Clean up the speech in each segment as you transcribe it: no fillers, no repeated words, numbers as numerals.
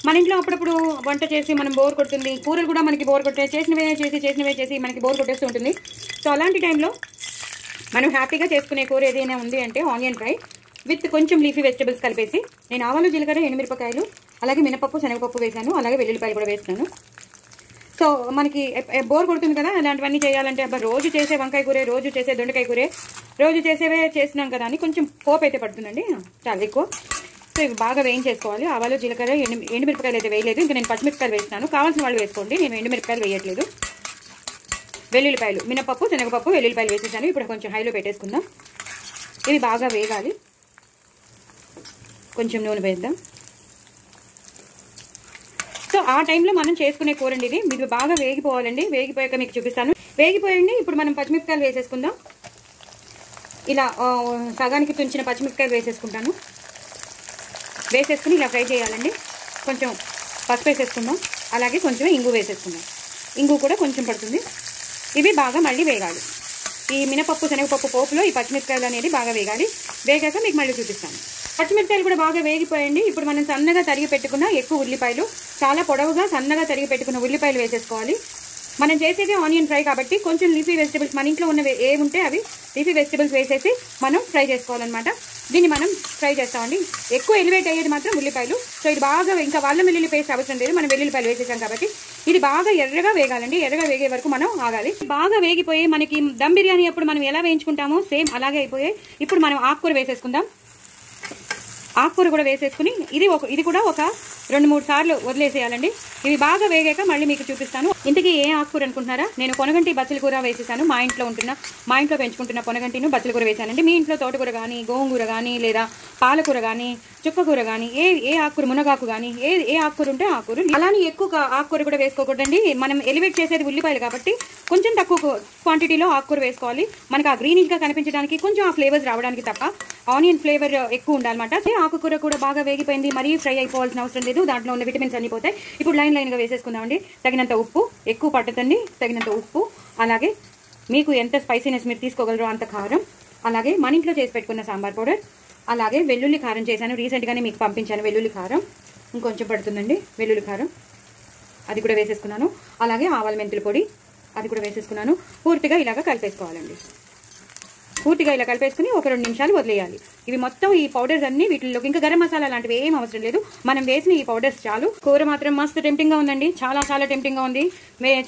మన ఇంట్లో అప్పుడప్పుడు వంట చేసి మనం బోర్ కొడుతుంది, కూరలు కూడా మనకి బోర్ కొట్టే చేసినవే చేసి మనకి బోర్ కొట్టేస్తూ ఉంటుంది. సో అలాంటి టైంలో మనం హ్యాపీగా చేసుకునే కూర ఏదైనా ఉంది అంటే ఆనియన్ ఫ్రై విత్ కొంచెం లీఫీ వెజిటబుల్స్ కలిపేసి, నేను ఆవాలు, జీలకర్ర, ఎండుమిరపకాయలు, అలాగే మినపప్పు, శనగపప్పు వేసాను, అలాగే వెల్లుల్లిపాయలు కూడా వేస్తున్నాను. సో మనకి బోర్ కొడుతుంది కదా అలాంటివన్నీ చేయాలంటే, అబ్బా రోజు చేసే వంకాయ కూరే, రోజు చేసే దొండకాయ కూరే, రోజు చేసేవే చేస్తున్నాం కదా అని కొంచెం పోపు అయితే పడుతుందండి, చాలా ఎక్కువ. సో ఇవి బాగా వేయించేసుకోవాలి. ఆవాలు, జీలకర్ర, ఎండుమిరపకాయలు అయితే వేయలేదు, ఇంకా నేను పచ్చిమిరపకాయలు వేస్తున్నాను. కావాల్సిన వాళ్ళు వేసుకోండి, నేను ఎండుమిరపకాయలు వేయట్లేదు. వెల్లుల్లిపాయలు, మినపప్పు, శనగపప్పు, వెల్లుల్లిపాయలు వేసేసాను. ఇప్పుడు కొంచెం హైలో పెట్టేసుకుందాం. ఇవి బాగా వేగాలి. కొంచెం నూనె వేద్దాం. సో ఆ టైంలో మనం చేసుకునే కూరండి ఇది. మీరు బాగా వేగిపోవాలండి. వేగిపోయాక మీకు చూపిస్తాను. వేగిపోయండి. ఇప్పుడు మనం పచ్చిమిరపకాయలు వేసేసుకుందాం. ఇలా సగానికి తుంచిన పచ్చిమిరపకాయలు వేసేసుకుంటాను. వేసేసుకుని ఇలా ఫ్రై చేయాలండి. కొంచెం పసుపు వేసేసుకుందాం, అలాగే కొంచెం ఇంగు వేసేసుకుందాం. ఇంగు కూడా కొంచెం పడుతుంది. ఇవి బాగా మళ్ళీ వేగాలి. ఈ మినపప్పు, శనగపప్పు పోపులో ఈ పచ్చిమిరపకాయలు అనేది బాగా వేగాలి. వేగాక మీకు మళ్ళీ చూపిస్తాను. పచ్చిమిరపకాయలు కూడా బాగా వేగిపోయండి. ఇప్పుడు మనం సన్నగా తరిగి పెట్టుకున్న ఎక్కువ ఉల్లిపాయలు, చాలా పొడవుగా సన్నగా తరిగి పెట్టుకున్న ఉల్లిపాయలు వేసేసుకోవాలి. మనం చేసేది ఆనియన్ ఫ్రై కాబట్టి కొంచెం లీఫీ వెజిటబుల్స్ మన ఇంట్లో ఉన్నవి ఏముంటే అవి లీఫీ వెజిటబుల్స్ వేసేసి మనం ఫ్రై చేసుకోవాలన్నమాట. దీన్ని మనం ఫ్రై చేస్తామండి. ఎక్కువ ఎలివేట్ అయ్యేది మాత్రం ఉల్లిపాయలు. సో ఇది బాగా, ఇంకా అల్లం వెల్లుల్లి పేస్ట్ అవసరం లేదు, మనం వెల్లుల్లిపాయలు వేసేసాం కాబట్టి ఇది బాగా ఎర్రగా వేగాలండి. ఎర్రగా వేగే వరకు మనం ఆగాలి. బాగా వేగిపోయి మనకి దమ్ బిర్యానీ అప్పుడు మనం ఎలా వేయించుకుంటామో సేమ్ అలాగే అయిపోయాయి. ఇప్పుడు మనం ఆకుకూర వేసేసుకుందాం. ఆకుకూర కూడా వేసేసుకుని ఇది కూడా ఒక 2-3 సార్లు వదిలేసేయాలండి. ఇవి బాగా వేగాక మళ్ళీ మీకు చూపిస్తాను. ఇంతకీ ఏ ఆకుకూర అనుకుంటున్నారా? నేను పొనగంటి బచ్చల కూర వేసేసాను. మా ఇంట్లో పెంచుకుంటున్న పొనగంటిను బచ్చల కూర వేసానండి. మీ ఇంట్లో తోటకూర కానీ, గోంగూర కానీ, లేదా పాలకూర కానీ, చుక్కకూర కానీ, ఏ ఆకుకూర, మునగాకు కానీ, ఏ ఆకుకూర ఉంటే ఆకుకూర. అలానే ఎక్కువ ఆకుకూర కూడా వేసుకోకూడదండి. మనం ఎలివేట్ చేసేది ఉల్లిపాయలు కాబట్టి కొంచెం తక్కువ క్వాంటిటీలో ఆకుకూర వేసుకోవాలి. మనకు ఆ గ్రీనిష్గా కనిపించడానికి, కొంచెం ఆ ఫ్లేవర్స్ రావడానికి తప్ప. ఆనియన్ ఫ్లేవర్ ఎక్కువ ఉండాలన్నమాట. ఆకుకూర కూడా బాగా వేగిపోయింది. మరీ ఫ్రై అయిపోవాల్సిన అవసరం లేదు. దాంట్లో ఉన్న విటమిన్స్ అన్ని పోతాయి. ఇప్పుడు లైన్గా వేసేసుకుందామండి. తగినంత ఉప్పు, ఎక్కువ పట్టదండి, తగినంత ఉప్పు, అలాగే మీకు ఎంత స్పైసీనెస్ మీరు తీసుకోగలరో అంత కారం, అలాగే మన ఇంట్లో చేసి పెట్టుకున్న సాంబార్ పౌడర్, అలాగే వెల్లుల్లి కారం చేశాను. రీసెంట్గానే మీకు పంపించాను వెల్లుల్లి కారం. ఇంకొంచెం పడుతుందండి వెల్లుల్లి కారం, అది కూడా వేసేసుకున్నాను. అలాగే ఆవాల మెంతుల పొడి, అది కూడా వేసేసుకున్నాను. పూర్తిగా ఇలాగ కలిపేసుకోవాలండి. పూర్తిగా ఇలా కలిపేసుకుని ఒక 2 నిమిషాలు వదిలేయాలి. ఇవి మొత్తం ఈ పౌడర్స్ అన్ని వీటిల్లోకి, ఇంకా గరం మసాలా లాంటివి ఏం అవసరం లేదు, మనం వేసిన ఈ పౌడర్స్ చాలు. కూర మాత్రం మస్తు టెంప్టింగ్గా ఉందండి. చాలా టెంప్టింగ్గా ఉంది.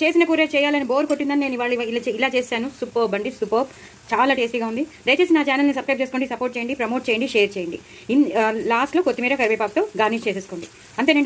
చేసిన కూర చేయాలని బోర్ కొట్టిందని నేను ఇవాళ ఇలా చేశాను. సూపర్బ్ అండి, సూపర్బ్. చాలా టేస్టీగా ఉంది. దయచేసి నా ఛానల్ని సబ్స్క్రైబ్ చేసుకోండి, సపోర్ట్ చేయండి, ప్రమోట్ చేయండి, షేర్ చేయండి. లాస్ట్లో కొత్తిమీర, కరివేపాకుతో గార్నిష్ చేసేసుకోండి. అంతేనండి.